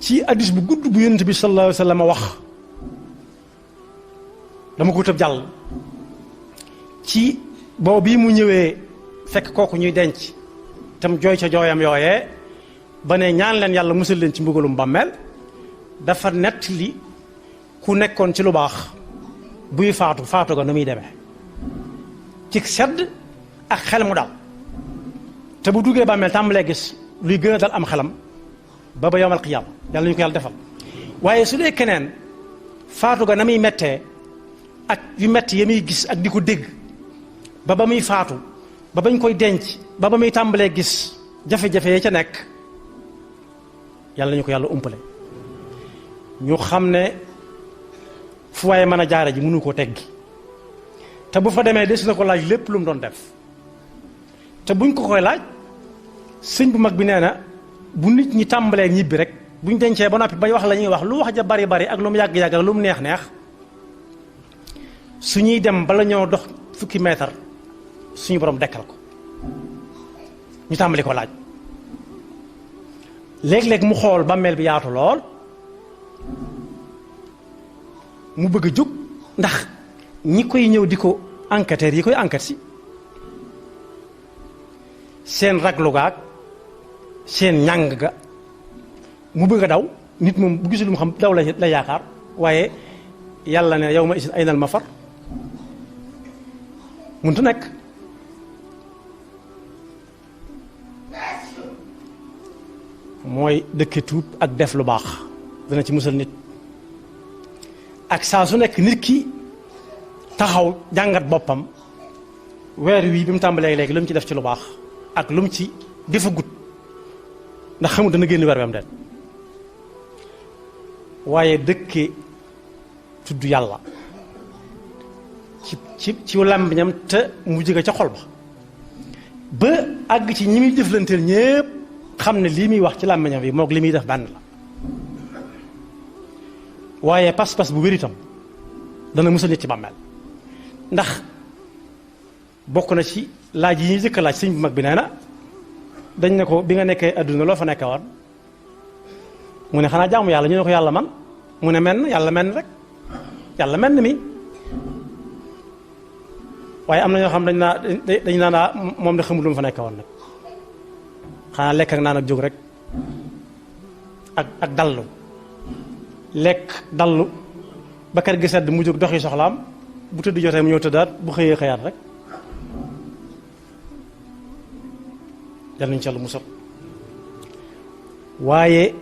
ci hadiis bu gudd bu Yonent bi sallallahu alayhi wa sallam wax dama ko tëb jàll ci boobu bii mu ñëwee fekk kooku ñuy denc tam jooy ca jooyam yooyee ba ne ñaan leen yàlla musal leen ci mbugalum bàmmeel dafa nett li ku nekkoon ci lu baax buy faatu ga nu muy demee ci sedd ak xel mu dal te bu duggee bàmmeel tàmbalee gis luy gën a dal am xelam ba yawmal qiyaam yàlla ñu ko yàlla defal waaye su dee keneen faatu ga na muy mettee ak yu metti ya muy gis ak di ko dégg ba muy faatu ba bañ koy denc ba muy tàmbalee gis jafe-jafe ya ca nekk yàlla ñu ko yàlla umpale ñu xam ne fu waaye mën a jaare ji mënu koo teggi te bu fa demee des na ko laaj lépp lu mu doon def te buñ ko koy laaj sëñ bu mag bi nee na bu nit ñi tàmbalee ñibbi rek buñ dencee ba noppi bañ wax la ñuy wax lu wax ja bari bari ak lu mu yàgg-yàgg ak lu mu neex su ñuy dem bala ñoo dox fukki meetar suñu borom dekkal ko ñu tàmbali ko laaj léeg-léeg mu xool bàmmeel bi yaatu lool mu bëgg a jóg ndax ñi koy ñëw di ko enquêteurs yi koy enquête si seen raglu gaag seen ñàng ga mu bëgg a daw nit moom bu gisul mu xam daw la yaakaar waaye yàlla ne yow ma isin aynal mafar mënut a nekk mooy dëkke tuub ak def lu baax dana ci musal nit ak saa su nekk nit ki taxaw jàngat boppam weer wii bi mu tàmbalee léegi lu mu ci def ci lu baax ak lu mu ci defagut ndax xamul dana génn weer wi am den waaye dëkke tudd yàlla ci làmbiñam te mu jóge ca xol ba àgg ci ñi muy jëflanteel ñépp xam ne lii muy wax ci làmbiñam bi moog li muy def benn la waaye pas-pas bu wér itam dana musal nit ci bàmmeel ndax bokk na ci laaj yi ñuy jëkk laaj sëñ bu mag bi nee na dañ ne ko bi nga nekkee adduna loo fa nekkee woon mu ne xanaa jaamu yàlla ñu ne ko yàlla man mu ne menn yàlla menn rek yàlla menn mi waaye am na ñoo xam dañ naa moom de xamul lu mu fa nekkee woon nag xanaa lekk ak naan ak jóg rek ak dallu lekk dallu ba kër gi sedd mu jóg doxi soxlaam bu tëdd jotee mu ñëw tëddaat bu xëyee xëyaat rek yal nañu ci Yàlla musal waaye